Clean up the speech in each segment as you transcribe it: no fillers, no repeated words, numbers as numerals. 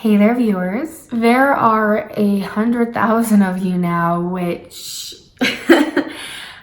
Hey there, viewers. There are 100,000 of you now, which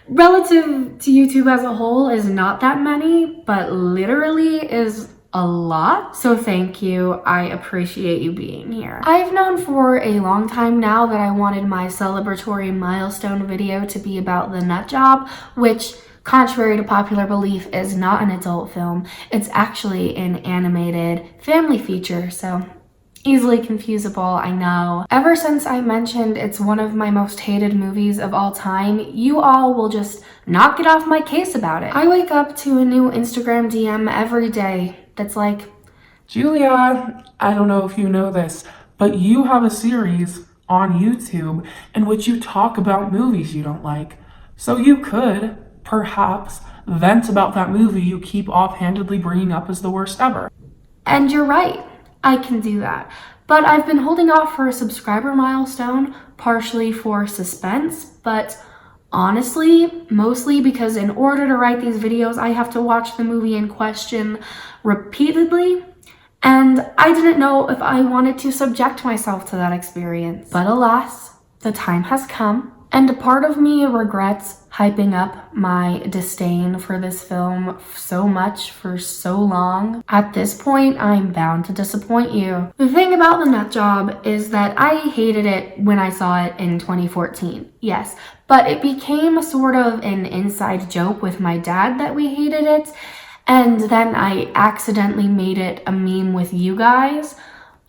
relative to YouTube as a whole is not that many, but literally is a lot. So thank you. I appreciate you being here. I've known for a long time now that I wanted my celebratory milestone video to be about The Nut Job, which, contrary to popular belief, is not an adult film. It's actually an animated family feature, so easily confusable, I know. Ever since I mentioned it's one of my most hated movies of all time, you all will just not get off my case about it. I wake up to a new Instagram DM every day that's like, Julia, I don't know if you know this, but you have a series on YouTube in which you talk about movies you don't like. So you could, perhaps, vent about that movie you keep offhandedly bringing up as the worst ever. And you're right. I can do that. But I've been holding off for a subscriber milestone, partially for suspense, but honestly, mostly because in order to write these videos, I have to watch the movie in question repeatedly, and I didn't know if I wanted to subject myself to that experience. But alas, the time has come, and a part of me regrets hyping up my disdain for this film so much for so long. At this point, I'm bound to disappoint you. The thing about The Nut Job is that I hated it when I saw it in 2014, yes, but it became sort of an inside joke with my dad that we hated it, and then I accidentally made it a meme with you guys.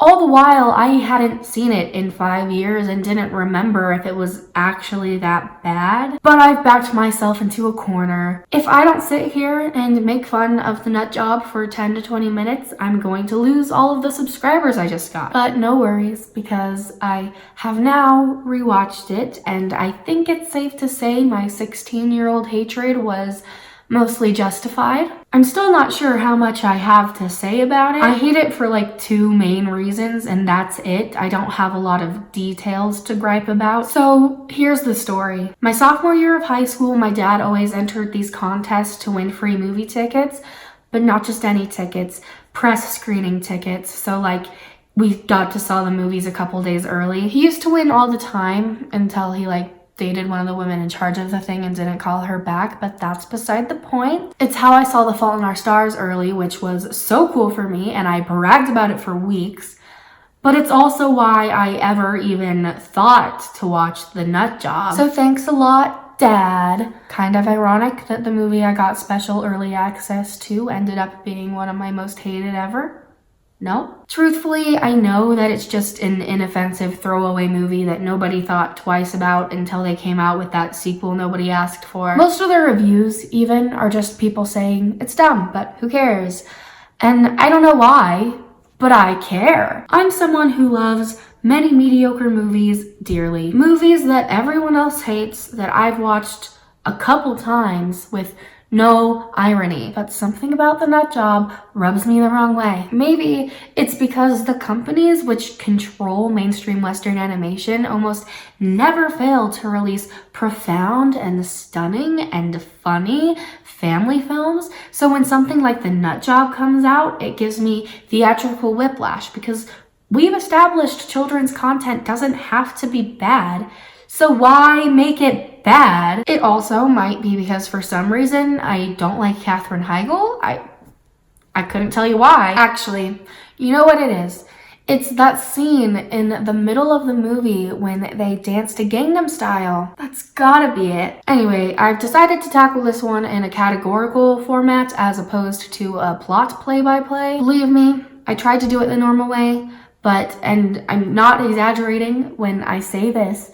All the while, I hadn't seen it in 5 years and didn't remember if it was actually that bad. But I've backed myself into a corner. If I don't sit here and make fun of The Nut Job for 10 to 20 minutes, I'm going to lose all of the subscribers I just got. But no worries, because I have now rewatched it, and I think it's safe to say my 16-year-old hatred was mostly justified. I'm still not sure how much I have to say about it. I hate it for like 2 main reasons, and that's it. I don't have a lot of details to gripe about. So here's the story. My sophomore year of high school, my dad always entered these contests to win free movie tickets, but not just any tickets, press screening tickets. So like, we got to saw the movies a couple days early. He used to win all the time until he dated one of the women in charge of the thing and didn't call her back, but that's beside the point. It's how I saw The Fault in Our Stars early, which was so cool for me, and I bragged about it for weeks. But it's also why I ever even thought to watch The Nut Job. So thanks a lot, Dad. Kind of ironic that the movie I got special early access to ended up being one of my most hated ever. No? Truthfully, I know that it's just an inoffensive throwaway movie that nobody thought twice about until they came out with that sequel nobody asked for. Most of the reviews, even, are just people saying, it's dumb, but who cares? And I don't know why, but I care. I'm someone who loves many mediocre movies dearly. Movies that everyone else hates that I've watched a couple times with no irony, but something about The Nut Job rubs me the wrong way. Maybe it's because the companies which control mainstream Western animation almost never fail to release profound and stunning and funny family films. So when something like The Nut Job comes out, it gives me theatrical whiplash because we've established children's content doesn't have to be bad. So why make it bad? It also might be because for some reason I don't like Katherine Heigl. I couldn't tell you why. Actually, you know what it is? It's that scene in the middle of the movie when they dance to Gangnam Style. That's gotta be it. Anyway, I've decided to tackle this one in a categorical format as opposed to a plot play-by-play. Believe me, I tried to do it the normal way, and I'm not exaggerating when I say this,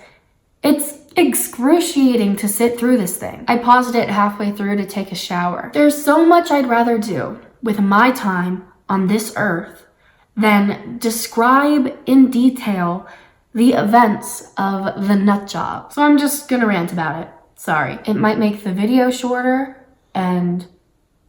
it's excruciating to sit through this thing. I paused it halfway through to take a shower. There's so much I'd rather do with my time on this earth than describe in detail the events of The Nut Job. So I'm just gonna rant about it. Sorry. It might make the video shorter and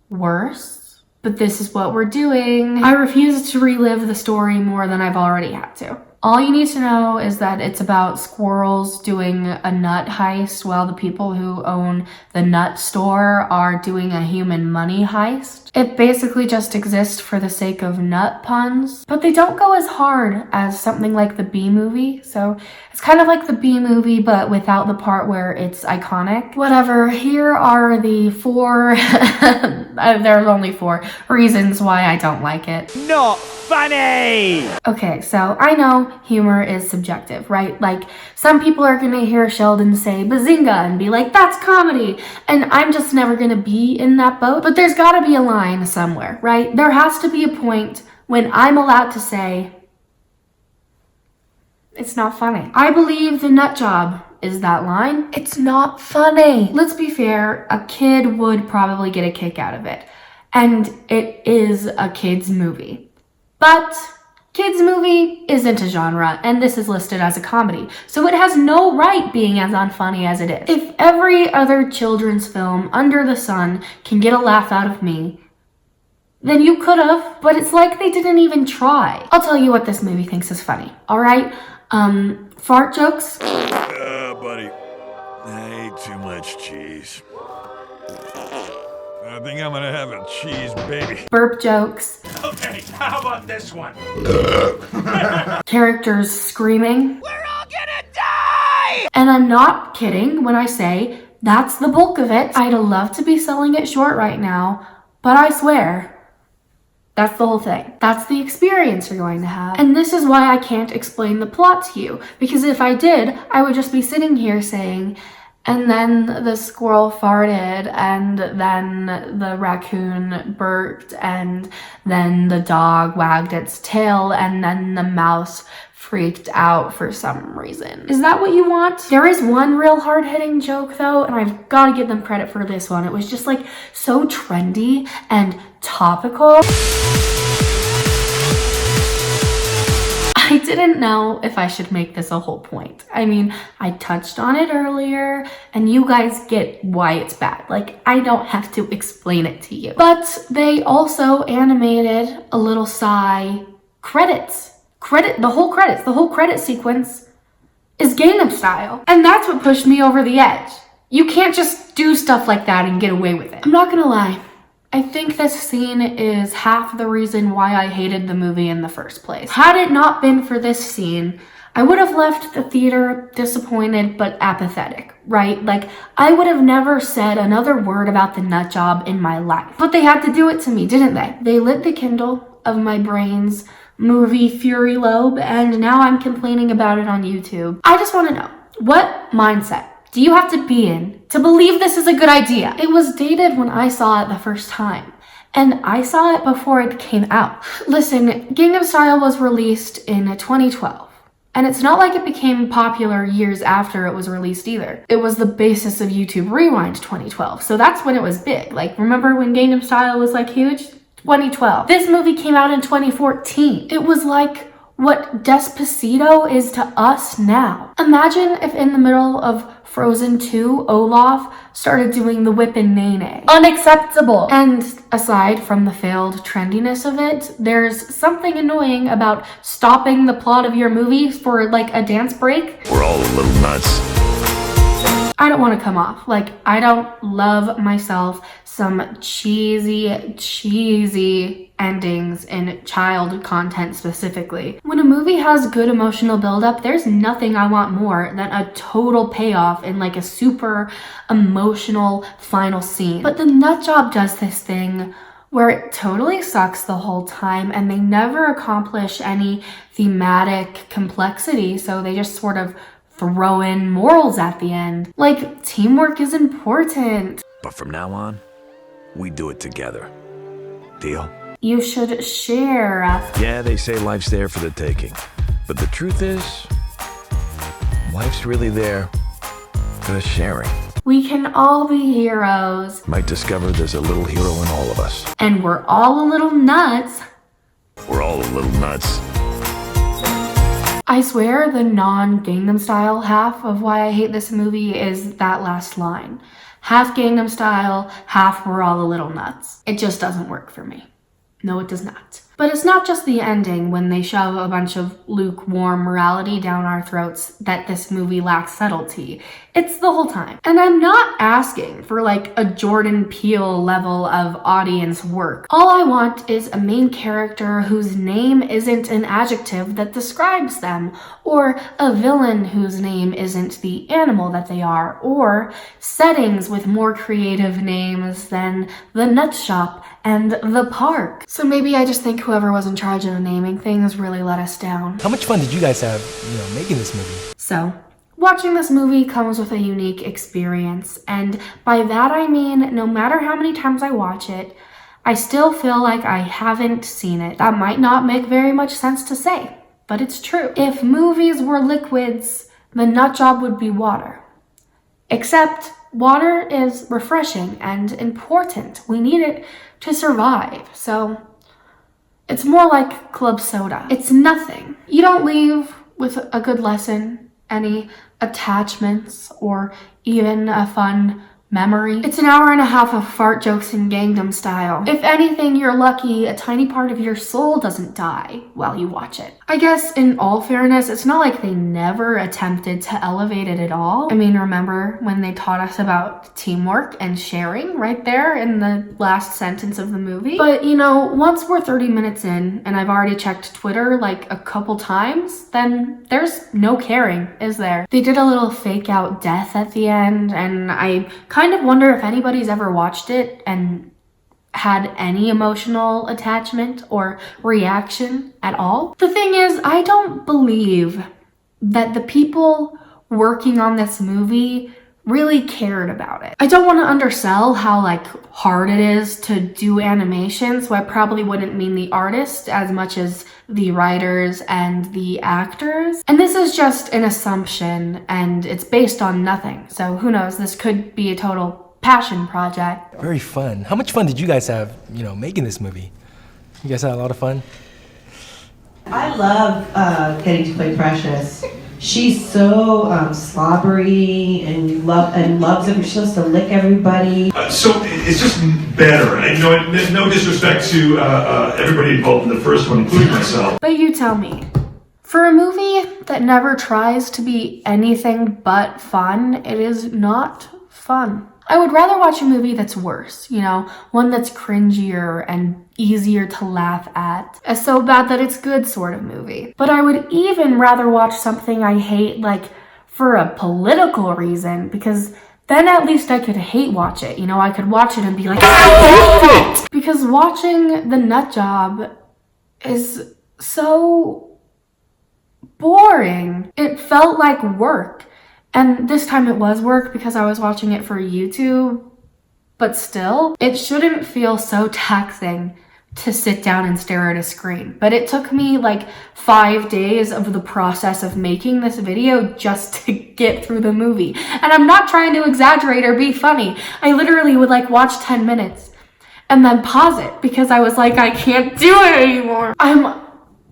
worse, but this is what we're doing. I refuse to relive the story more than I've already had to. All you need to know is that it's about squirrels doing a nut heist while the people who own the nut store are doing a human money heist. It basically just exists for the sake of nut puns, but they don't go as hard as something like the Bee Movie, so it's kind of like the Bee Movie but without the part where it's iconic. Whatever, here are the 4, there's only 4 reasons why I don't like it. Not funny! Okay, so I know humor is subjective, right? Like, some people are gonna hear Sheldon say bazinga and be like, that's comedy, and I'm just never gonna be in that boat. But there's gotta be a line somewhere, right? There has to be a point when I'm allowed to say, it's not funny. I believe the nut job is that line. It's not funny. Let's be fair, a kid would probably get a kick out of it. And it is a kid's movie. But kids' movie isn't a genre, and this is listed as a comedy, so it has no right being as unfunny as it is. If every other children's film under the sun can get a laugh out of me, then you could have, but it's like they didn't even try. I'll tell you what this movie thinks is funny, alright? Fart jokes. Buddy, I ate too much cheese. I think I'm gonna have a cheese baby. Burp jokes. Okay, how about this one? Characters screaming. We're all gonna die! And I'm not kidding when I say that's the bulk of it. I'd love to be selling it short right now, but I swear, that's the whole thing. That's the experience you're going to have. And this is why I can't explain the plot to you, because if I did, I would just be sitting here saying, and then the squirrel farted, and then the raccoon burped, and then the dog wagged its tail, and then the mouse freaked out for some reason. Is that what you want? There is one real hard-hitting joke though, and I've got to give them credit for this one. It was just like so trendy and topical. I didn't know if I should make this a whole point. I mean, I touched on it earlier, and you guys get why it's bad. Like, I don't have to explain it to you. But they also animated a little sigh credits. The whole credit sequence is Gangnam Style. And that's what pushed me over the edge. You can't just do stuff like that and get away with it. I'm not gonna lie. I think this scene is half the reason why I hated the movie in the first place. Had it not been for this scene, I would have left the theater disappointed but apathetic, right? Like, I would have never said another word about the nut job in my life. But they had to do it to me, didn't they? They lit the kindle of my brain's movie fury lobe, and now I'm complaining about it on YouTube. I just want to know, what mindset do you have to be in to believe this is a good idea? It was dated when I saw it the first time, and I saw it before it came out. Listen, Gangnam Style was released in 2012, and it's not like it became popular years after it was released either. It was the basis of YouTube Rewind 2012, so that's when it was big. Like, remember when Gangnam Style was like huge? 2012. This movie came out in 2014. It was like what Despacito is to us now. Imagine if in the middle of Frozen 2, Olaf started doing the whippin' nae. Unacceptable. And aside from the failed trendiness of it, there's something annoying about stopping the plot of your movie for like a dance break. We're all a little nuts. I don't want to come off like I don't love myself some cheesy endings in child content specifically. When a movie has good emotional buildup, there's nothing I want more than a total payoff in like a super emotional final scene. But the nut job does this thing where it totally sucks the whole time and they never accomplish any thematic complexity, so they just sort of throw in morals at the end. Like, teamwork is important. But from now on, we do it together. Deal? You should share. Yeah, they say life's there for the taking. But the truth is, life's really there for the sharing. We can all be heroes. Might discover there's a little hero in all of us. And we're all a little nuts. We're all a little nuts. I swear the non-Gangnam Style half of why I hate this movie is that last line. Half Gangnam Style, half we're all a little nuts. It just doesn't work for me. No, it does not. But it's not just the ending when they shove a bunch of lukewarm morality down our throats that this movie lacks subtlety. It's the whole time. And I'm not asking for like a Jordan Peele level of audience work. All I want is a main character whose name isn't an adjective that describes them, or a villain whose name isn't the animal that they are, or settings with more creative names than the nut shop and the park. So maybe I just think whoever was in charge of naming things really let us down. How much fun did you guys have, making this movie? So, watching this movie comes with a unique experience, and by that I mean no matter how many times I watch it, I still feel like I haven't seen it. That might not make very much sense to say, but it's true. If movies were liquids, the nut job would be water. Except water is refreshing and important. We need it to survive, so it's more like club soda. It's nothing. You don't leave with a good lesson, any attachments, or even a fun memory. It's an hour and a half of fart jokes in Gangnam Style. If anything, you're lucky a tiny part of your soul doesn't die while you watch it. I guess in all fairness, it's not like they never attempted to elevate it at all. I mean, remember when they taught us about teamwork and sharing right there in the last sentence of the movie? But once we're 30 minutes in and I've already checked Twitter like a couple times, then there's no caring, is there? They did a little fake out death at the end, and I kind of wonder if anybody's ever watched it and had any emotional attachment or reaction at all. The thing is, I don't believe that the people working on this movie really cared about it. I don't want to undersell how hard it is to do animation, so I probably wouldn't mean the artist as much as the writers and the actors. And this is just an assumption, and it's based on nothing. So who knows, this could be a total passion project. Very fun. How much fun did you guys have, making this movie? You guys had a lot of fun? I love getting to play Precious. She's so slobbery and loves it. She's supposed to lick everybody. So it's just better. No disrespect to everybody involved in the first one, including myself. But you tell me, for a movie that never tries to be anything but fun, it is not fun. I would rather watch a movie that's worse, one that's cringier and easier to laugh at. A so bad that it's good sort of movie. But I would even rather watch something I hate, for a political reason, because then at least I could hate watch it. I could watch it and be like, I hate it! Because watching The Nut Job is so boring. It felt like work. And this time it was work because I was watching it for YouTube, but still, it shouldn't feel so taxing to sit down and stare at a screen. But it took me 5 days of the process of making this video just to get through the movie. And I'm not trying to exaggerate or be funny. I literally would watch 10 minutes and then pause it because I was I can't do it anymore.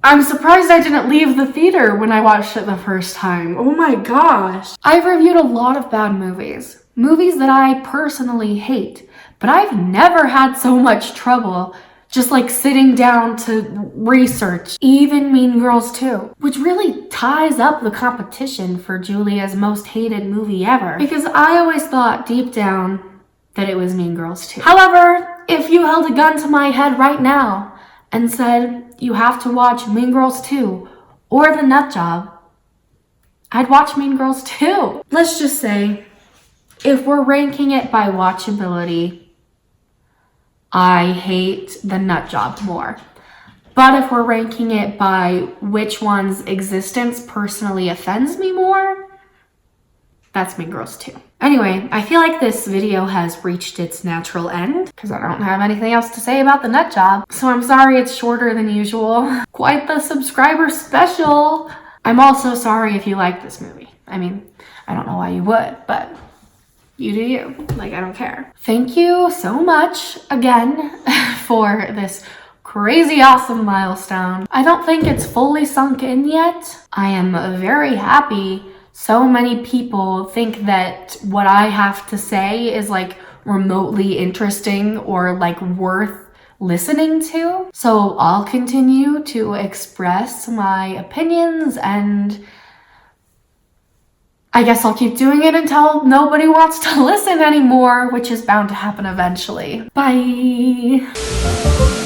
I'm surprised I didn't leave the theater when I watched it the first time. Oh my gosh. I've reviewed a lot of bad movies. Movies that I personally hate. But I've never had so much trouble just sitting down to research. Even Mean Girls 2. Which really ties up the competition for Julia's most hated movie ever. Because I always thought deep down that it was Mean Girls 2. However, if you held a gun to my head right now and said, you have to watch Mean Girls 2 or The Nut Job, I'd watch Mean Girls 2. Let's just say, if we're ranking it by watchability, I hate The Nut Job more. But if we're ranking it by which one's existence personally offends me more, that's Mean Girls 2. Anyway, I feel like this video has reached its natural end because I don't have anything else to say about The Nut Job. So I'm sorry it's shorter than usual. Quite the subscriber special. I'm also sorry if you like this movie. I mean, I don't know why you would, but you do you. I don't care. Thank you so much again for this crazy awesome milestone. I don't think it's fully sunk in yet. I am very happy so many people think that what I have to say is remotely interesting or worth listening to. So I'll continue to express my opinions, and I guess I'll keep doing it until nobody wants to listen anymore, which is bound to happen eventually. Bye!